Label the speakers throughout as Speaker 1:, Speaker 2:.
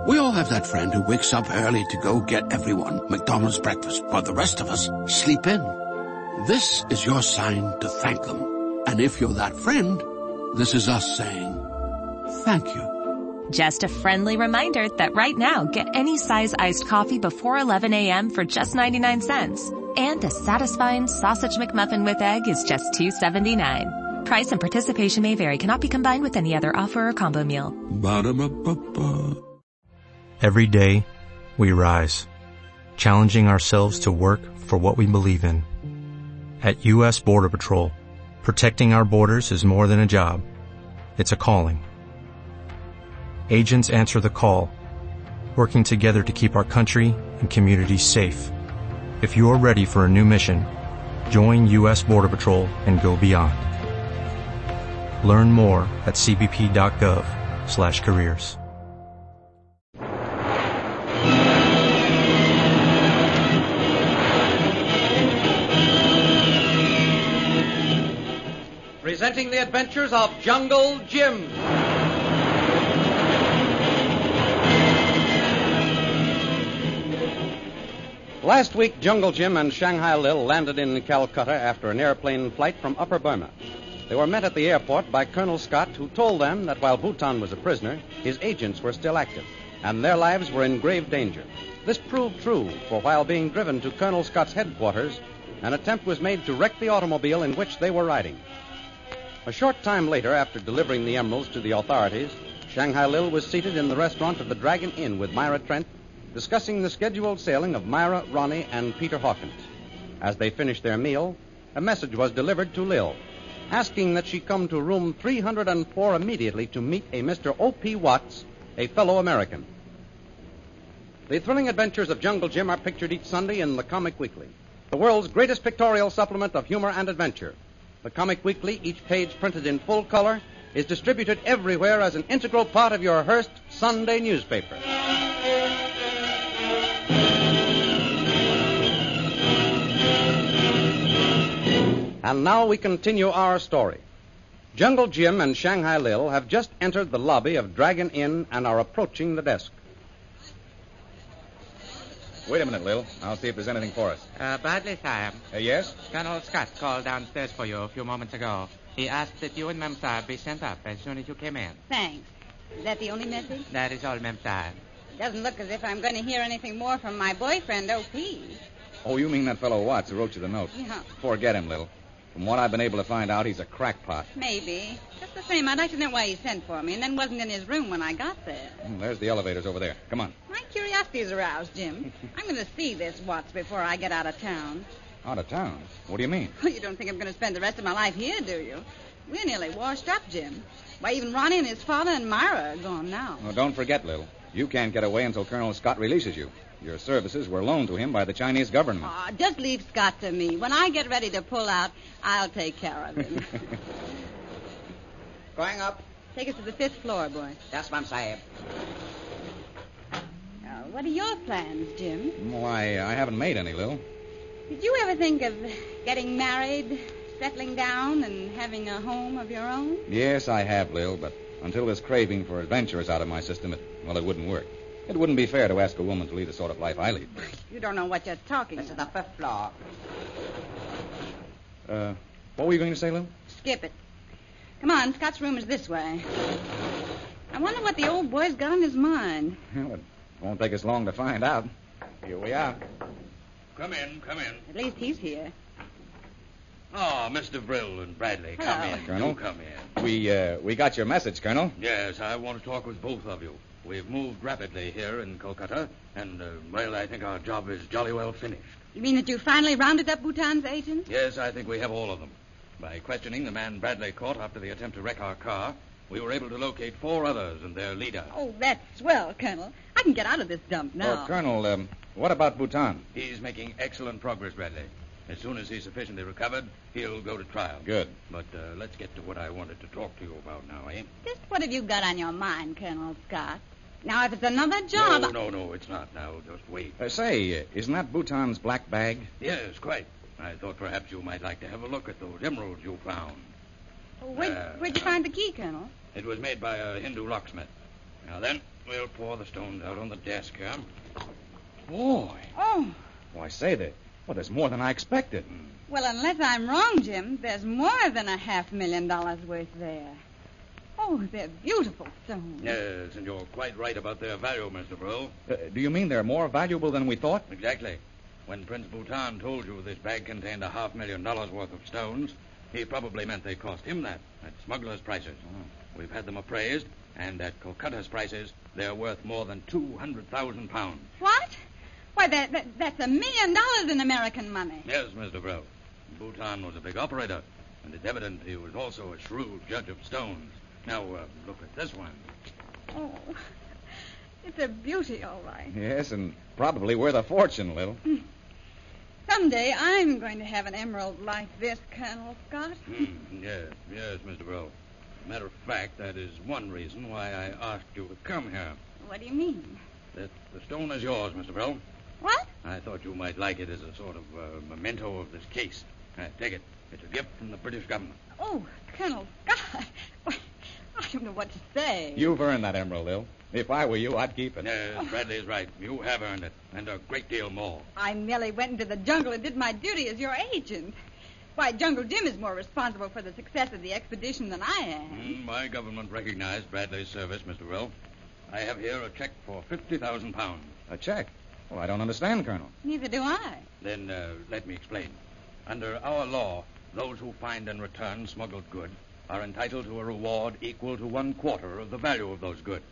Speaker 1: We all have that friend who wakes up early to go get everyone McDonald's breakfast, while the rest of us sleep in. This is your sign to thank them. And if you're that friend, this is us saying thank you.
Speaker 2: Just a friendly reminder that right now, get any size iced coffee before 11 a.m. for just 99 cents. And a satisfying sausage McMuffin with egg is just $2.79. Price and participation may vary. Cannot be combined with any other offer or combo meal.
Speaker 1: Ba-da-ba-ba-ba.
Speaker 3: Every day, we rise, challenging ourselves to work for what we believe in. At U.S. Border Patrol, protecting our borders is more than a job. It's a calling. Agents answer the call, working together to keep our country and communities safe. If you are ready for a new mission, join U.S. Border Patrol and go beyond. Learn more at cbp.gov/careers.
Speaker 4: Presenting the adventures of Jungle Jim. Last week, Jungle Jim and Shanghai Lil landed in Calcutta after an airplane flight from Upper Burma. They were met at the airport by Colonel Scott, who told them that while Bhutan was a prisoner, his agents were still active, and their lives were in grave danger. This proved true, for while being driven to Colonel Scott's headquarters, an attempt was made to wreck the automobile in which they were riding. A short time later, after delivering the emeralds to the authorities, Shanghai Lil was seated in the restaurant of the Dragon Inn with Myra Trent, discussing the scheduled sailing of Myra, Ronnie, and Peter Hawkins. As they finished their meal, a message was delivered to Lil, asking that she come to room 304 immediately to meet a Mr. O.P. Watts, a fellow American. The thrilling adventures of Jungle Jim are pictured each Sunday in the Comic Weekly, the world's greatest pictorial supplement of humor and adventure. The Comic Weekly, each page printed in full color, is distributed everywhere as an integral part of your Hearst Sunday newspaper. And now we continue our story. Jungle Jim and Shanghai Lil have just entered the lobby of Dragon Inn and are approaching the desk.
Speaker 5: Wait a minute, Lil. I'll see if there's anything for us.
Speaker 6: Bradley, sire.
Speaker 5: Yes?
Speaker 6: Colonel Scott called downstairs for you a few moments ago. He asked that you and Mem Sire be sent up as soon as you came in.
Speaker 7: Thanks. Is that the only message?
Speaker 6: That is all, Mem Sire.
Speaker 7: It doesn't look as if I'm going to hear anything more from my boyfriend, O.P.
Speaker 5: Oh, you mean that fellow Watts who wrote you the note?
Speaker 7: Yeah.
Speaker 5: Forget him, Lil. From what I've been able to find out, he's a crackpot.
Speaker 7: Maybe. Just the same, I'd like to know why he sent for me and then wasn't in his room when I got there.
Speaker 5: There's the elevators over there. Come on.
Speaker 7: My curiosity's aroused, Jim. I'm going to see this Watts before I get out of town.
Speaker 5: Out of town? What do you mean?
Speaker 7: Well, you don't think I'm going to spend the rest of my life here, do you? We're nearly washed up, Jim. Why, even Ronnie and his father and Myra are gone now.
Speaker 5: Well, don't forget, Lil. You can't get away until Colonel Scott releases you. Your services were loaned to him by the Chinese government.
Speaker 7: Oh, just leave Scott to me. When I get ready to pull out, I'll take care of him.
Speaker 8: Going up?
Speaker 7: Take us to the 5th floor, boy.
Speaker 8: Yes, Ma'am Sahib.
Speaker 7: What are your plans, Jim?
Speaker 5: Why, I haven't made any, Lil.
Speaker 7: Did you ever think of getting married, settling down, and having a home of your own?
Speaker 5: Yes, I have, Lil, but until this craving for adventure is out of my system, it wouldn't work. It wouldn't be fair to ask a woman to lead the sort of life I lead.
Speaker 7: You don't know what you're talking
Speaker 8: This is
Speaker 7: about.
Speaker 8: the 5th floor.
Speaker 5: What were you going to say, Lil?
Speaker 7: Skip it. Come on, Scott's room is this way. I wonder what the old boy's got on his mind.
Speaker 5: Well, it won't take us long to find out. Here we are.
Speaker 9: Come in, come in.
Speaker 7: At least he's here.
Speaker 9: Oh, Mr. Brill and Bradley,
Speaker 7: Hello.
Speaker 9: come in.
Speaker 5: Colonel.
Speaker 9: You come in.
Speaker 5: We got your message, Colonel.
Speaker 9: Yes, I want to talk with both of you. We've moved rapidly here in Kolkata, and, well, I think our job is jolly well finished.
Speaker 7: You mean that you finally rounded up Bhutan's agents?
Speaker 9: Yes, I think we have all of them. By questioning the man Bradley caught after the attempt to wreck our car, we were able to locate 4 others and their leader.
Speaker 7: Oh, that's swell, Colonel. I can get out of this dump now.
Speaker 5: Colonel, what about Bhutan?
Speaker 9: He's making excellent progress, Bradley. As soon as he's sufficiently recovered, he'll go to trial.
Speaker 5: Good.
Speaker 9: But let's get to what I wanted to talk to you about now, eh?
Speaker 7: Just what have you got on your mind, Colonel Scott? Now, if it's another job...
Speaker 9: No, it's not now. Just wait.
Speaker 5: Say, isn't that Bhutan's black bag?
Speaker 9: Yes, quite. I thought perhaps you might like to have a look at those emeralds you found.
Speaker 7: Where'd you find the key, Colonel?
Speaker 9: It was made by a Hindu locksmith. Now then, We'll pour the stones out on the desk here.
Speaker 5: Boy.
Speaker 7: Oh,
Speaker 5: Why, say that. Well, there's more than I expected.
Speaker 7: well, unless I'm wrong, Jim, there's more than $500,000 worth there. Oh, they're beautiful stones.
Speaker 9: Yes, and you're quite right about their value, Mr. Brill.
Speaker 5: Do you mean they're more valuable than we thought?
Speaker 9: Exactly. When Prince Bhutan told you this bag contained $500,000 worth of stones, he probably meant they cost him that at smuggler's prices. We've had them appraised, and at Calcutta's prices, they're worth more than 200,000 pounds.
Speaker 7: What? Why, that's $1 million in American money.
Speaker 9: Yes, Mr. Brill. Bhutan was a big operator, and it's evident he was also a shrewd judge of stones. Now, look at this one.
Speaker 7: Oh, it's a beauty, all right.
Speaker 5: Yes, and probably worth a fortune, Lil.
Speaker 7: Someday I'm going to have an emerald like this, Colonel Scott.
Speaker 9: Yes, Mr. Brill. Matter of fact, that is one reason why I asked you to come here.
Speaker 7: What do you mean?
Speaker 9: The stone is yours, Mr. Brill.
Speaker 7: What?
Speaker 9: I thought you might like it as a sort of memento of this case. Take it. It's a gift from the British government.
Speaker 7: Oh, Colonel Scott. Why, I don't know what to say.
Speaker 5: You've earned that emerald, Lil. If I were you, I'd keep it.
Speaker 9: Yes, Bradley is right. You have earned it, and a great deal more.
Speaker 7: I merely went into the jungle and did my duty as your agent. Why, Jungle Jim is more responsible for the success of the expedition than I am.
Speaker 9: My government recognized Bradley's service, Mr. Brill. I have here a check for 50,000 pounds.
Speaker 5: A check? Well, I don't understand, Colonel.
Speaker 7: Neither do I.
Speaker 9: Then let me explain. Under our law, those who find and return smuggled goods are entitled to a reward equal to 1/4 of the value of those goods.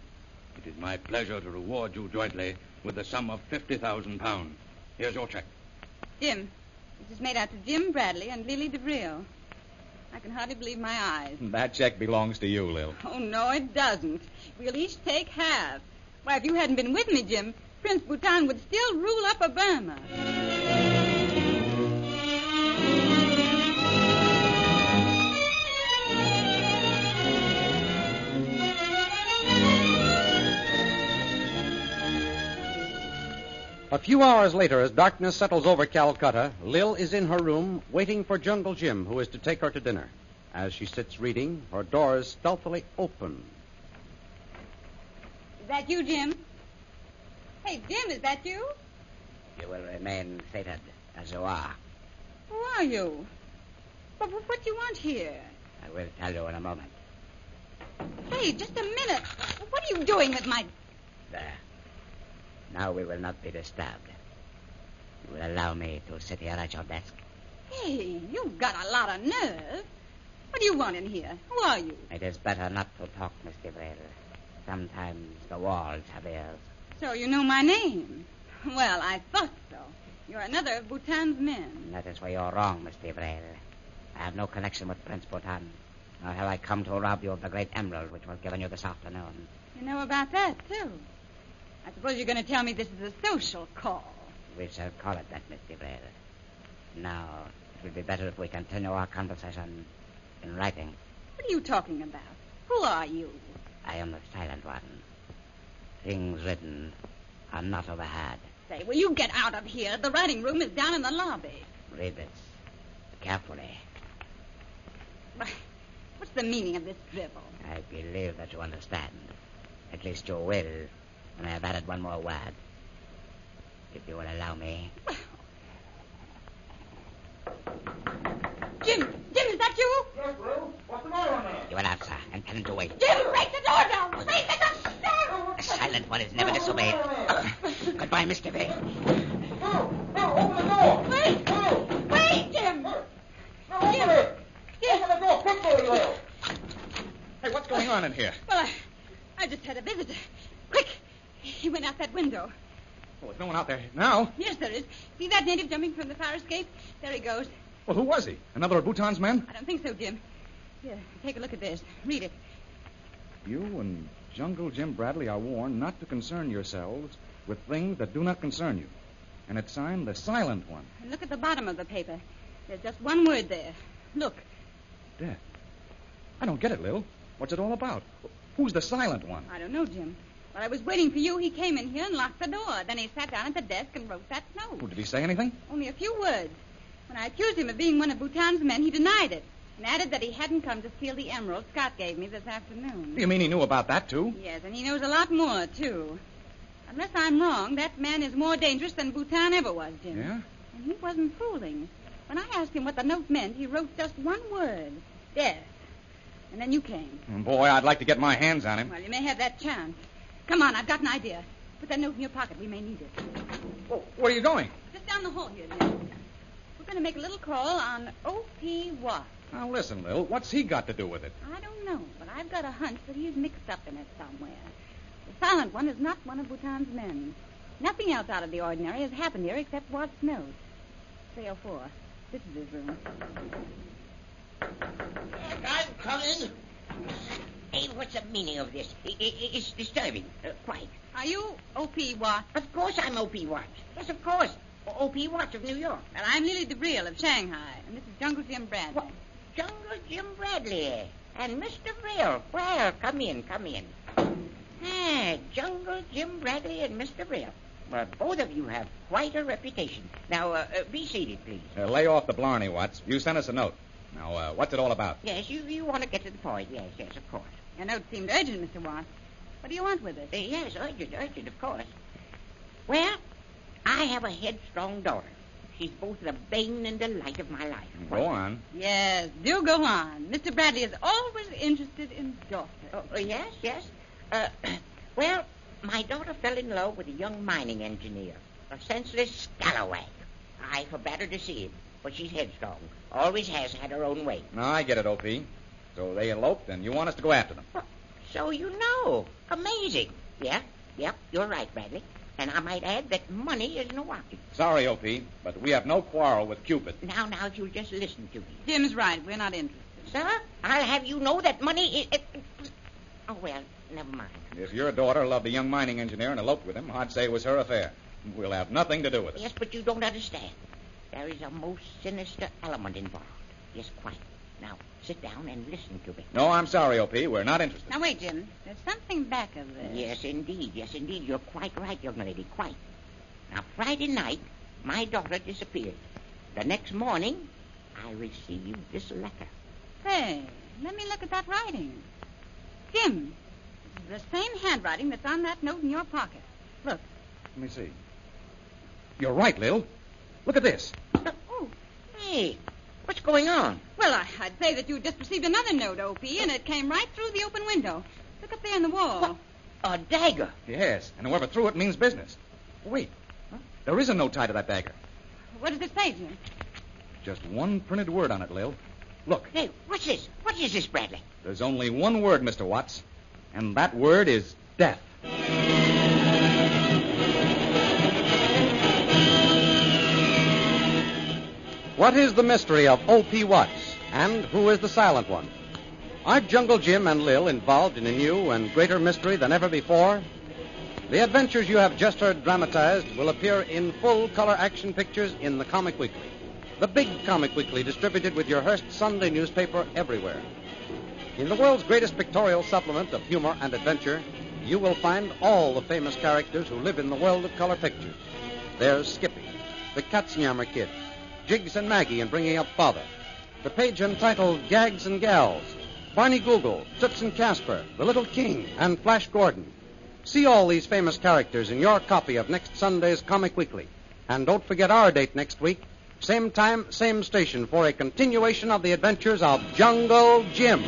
Speaker 9: It is my pleasure to reward you jointly with the sum of 50,000 pounds. Here's your check.
Speaker 7: Jim, this is made out to Jim Bradley and Lily DeVril. I can hardly believe my eyes.
Speaker 5: That check belongs to you, Lil.
Speaker 7: Oh, no, it doesn't. We'll each take half. Why, if you hadn't been with me, Jim, Prince Bhutan would still rule Upper Burma.
Speaker 4: A few hours later, as darkness settles over Calcutta, Lil is in her room waiting for Jungle Jim, who is to take her to dinner. As she sits reading, her door is stealthily open.
Speaker 7: Is that you, Jim? Hey, Jim, is that you?
Speaker 8: You will remain fated as you are.
Speaker 7: Who are you? But what do you want here?
Speaker 8: I will tell you in a moment.
Speaker 7: Hey, just a minute. What are you doing with my...
Speaker 8: There. Now we will not be disturbed. You will allow me to sit here at your desk.
Speaker 7: Hey, you've got a lot of nerve. What do you want in here? Who are you?
Speaker 8: It is better not to talk, Miss DeVril. Sometimes the walls have ears.
Speaker 7: So you know my name. Well, I thought so. You're another of Bhutan's men.
Speaker 8: That is where you're wrong, Miss DeVril. I have no connection with Prince Bhutan. Nor have I come to rob you of the great emerald which was given you this afternoon.
Speaker 7: You know about that, too. I suppose you're going to tell me this is a social call.
Speaker 8: We shall call it that, Miss DeVril. Now, it would be better if we continue our conversation in writing.
Speaker 7: What are you talking about? Who are you?
Speaker 8: I am the silent one. Things written are not overheard.
Speaker 7: Say, will you get out of here? The writing room is down in the lobby.
Speaker 8: Read this carefully.
Speaker 7: What's the meaning of this drivel?
Speaker 8: I believe that you understand. At least you will when I have added one more word. If you will allow me.
Speaker 7: Jim, is that you?
Speaker 10: Yes, Lou. What's the matter, man?
Speaker 8: You will answer and tell him to wait.
Speaker 7: Jim, break the door down. Break the door.
Speaker 8: The silent one is never disobeyed. Goodbye, Mr. Bay.
Speaker 10: No, open the door.
Speaker 7: Wait, Jim.
Speaker 10: No, open it. Open the door quickly, Lil.
Speaker 5: Hey, what's going on in here?
Speaker 7: Well, I just had a visitor. Quick. He went out that window.
Speaker 5: Oh, there's no one out there now.
Speaker 7: Yes, there is. See that native jumping from the fire escape? There he goes.
Speaker 5: Well, who was he? Another of Bhutan's men?
Speaker 7: I don't think so, Jim. Here, take a look at this. Read it.
Speaker 5: You and Jungle Jim Bradley are warned not to concern yourselves with things that do not concern you. And it's signed the Silent One.
Speaker 7: And look at the bottom of the paper. There's just one word there. Look.
Speaker 5: Death. I don't get it, Lil. What's it all about? Who's the Silent One?
Speaker 7: I don't know, Jim. While I was waiting for you, he came in here and locked the door. Then he sat down at the desk and wrote that note.
Speaker 5: Oh, did he say anything?
Speaker 7: Only a few words. When I accused him of being one of Bhutan's men, he denied it. and added that he hadn't come to steal the emerald Scott gave me this afternoon.
Speaker 5: You mean he knew about that, too?
Speaker 7: Yes, and he knows a lot more, too. Unless I'm wrong, that man is more dangerous than Bhutan ever was, Jim.
Speaker 5: Yeah?
Speaker 7: And he wasn't fooling. When I asked him what the note meant, he wrote just one word, death. And then you came.
Speaker 5: Boy, I'd like to get my hands on him.
Speaker 7: Well, you may have that chance. Come on, I've got an idea. Put that note in your pocket. We may need it.
Speaker 5: Oh, where are you going?
Speaker 7: Just down the hall here, Jim. We're going to make a little call on O.P. Watt.
Speaker 5: Now, listen, Lil, what's he got to do with it?
Speaker 7: I don't know, but I've got a hunch that he's mixed up in it somewhere. The silent one is not one of Bhutan's men. Nothing else out of the ordinary has happened here except Watt's note. 304. This is his room.
Speaker 8: I'm coming. Hey, what's the meaning of this? It's disturbing. Quite.
Speaker 7: Are you O.P. Watt?
Speaker 8: Of course I'm O.P. Watts. Yes, of course. O.P. Watts of New York.
Speaker 7: Well, I'm Lily DeVril of Shanghai, and this is Jungle Jim Bradley.
Speaker 8: What? Jungle Jim Bradley. And Mr. Vril. Well, come in. Jungle Jim Bradley and Mr. Vril. Well, both of you have quite a reputation. Now, be seated, please.
Speaker 5: Lay off the blarney, Watts. You sent us a note. Now, what's it all about?
Speaker 8: Yes, you want to get to the point. Yes, of course.
Speaker 7: Your note seemed urgent, Mr. Watt. What do you want with it?
Speaker 8: Yes, urgent, of course. Well, I have a headstrong daughter. She's both the bane and delight of my life.
Speaker 5: Go on.
Speaker 7: Yes, do go on. Mr. Bradley is always interested in daughters.
Speaker 8: Yes. Well, my daughter fell in love with a young mining engineer, a senseless scalawag. I forbade her to see him, but she's headstrong. Always has had her own way.
Speaker 5: No, I get it, O.P. So they eloped, and you want us to go after them.
Speaker 8: Well, so you know. Amazing. Yeah, you're right, Bradley. And I might add that money is no object.
Speaker 5: Sorry, O.P., but we have no quarrel with Cupid.
Speaker 8: Now, if you'll just listen to me.
Speaker 7: Jim's right. We're not interested.
Speaker 8: Sir, I'll have you know that money is... Oh, well, never mind.
Speaker 5: If your daughter loved a young mining engineer and eloped with him, I'd say it was her affair. We'll have nothing to do with it.
Speaker 8: Yes, but you don't understand. There is a most sinister element involved. Yes, quite. Now, sit down and listen to me.
Speaker 5: No, I'm sorry, O.P. We're not interested.
Speaker 7: Now, wait, Jim. There's something back of this.
Speaker 8: Yes, indeed. You're quite right, young lady, quite. Now, Friday night, my daughter disappeared. The next morning, I received this letter.
Speaker 7: Say, let me look at that writing. Jim, this is the same handwriting that's on that note in your pocket. Look.
Speaker 5: Let me see. You're right, Lil. Look at this.
Speaker 8: Oh, hey, what's going on?
Speaker 7: Well, I'd say that you just received another note, O.P., and it came right through the open window. Look up there in the wall.
Speaker 8: What? A dagger?
Speaker 5: Yes, and whoever threw it means business. Wait. Huh? There is a note tied to that dagger.
Speaker 7: What does it say, Jim?
Speaker 5: Just one printed word on it, Lil. Look.
Speaker 8: Hey, what's this? What is this, Bradley?
Speaker 5: There's only one word, Mr. Watts, and that word is death.
Speaker 4: What is the mystery of O.P. Watts, and who is the silent one? Are Jungle Jim and Lil involved in a new and greater mystery than ever before? The adventures you have just heard dramatized will appear in full-color action pictures in the Comic Weekly, the big Comic Weekly distributed with your Hearst Sunday newspaper everywhere. In the world's greatest pictorial supplement of humor and adventure, you will find all the famous characters who live in the world of color pictures. There's Skippy, the Katzenjammer Kids, Jiggs and Maggie in Bringing Up Father, the page entitled Gags and Gals, Barney Google, Toots and Casper, The Little King, and Flash Gordon. See all these famous characters in your copy of next Sunday's Comic Weekly. And don't forget our date next week, same time, same station, for a continuation of the adventures of Jungle Jim.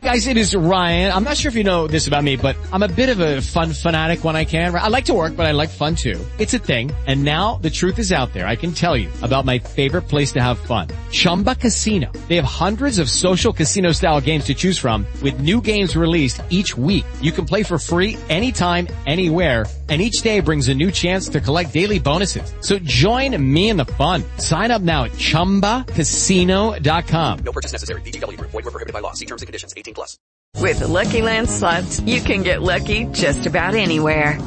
Speaker 11: Guys, it is Ryan. I'm not sure if you know this about me, but I'm a bit of a fun fanatic when I can. I like to work, but I like fun too. It's a thing. And now the truth is out there. I can tell you about my favorite place to have fun. Chumba Casino. They have hundreds of social casino style games to choose from with new games released each week. You can play for free anytime, anywhere. And each day brings a new chance to collect daily bonuses. So join me in the fun. Sign up now at ChumbaCasino.com.
Speaker 12: No purchase necessary. VGW Group. Void where prohibited by law. See terms and conditions. 18+.
Speaker 13: With the Lucky Land Slots, you can get lucky just about anywhere.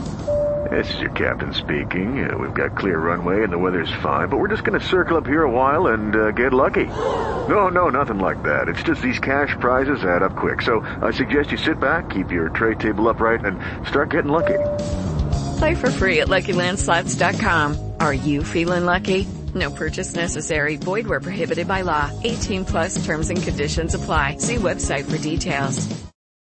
Speaker 14: This is your captain speaking. We've got clear runway and the weather's fine, but we're just going to circle up here a while and get lucky. No, nothing like that. It's just these cash prizes add up quick. So I suggest you sit back, keep your tray table upright, and start getting lucky.
Speaker 13: Play for free at LuckyLandSlots.com. Are you feeling lucky? No purchase necessary. Void where prohibited by law. 18+ terms and conditions apply. See website for details.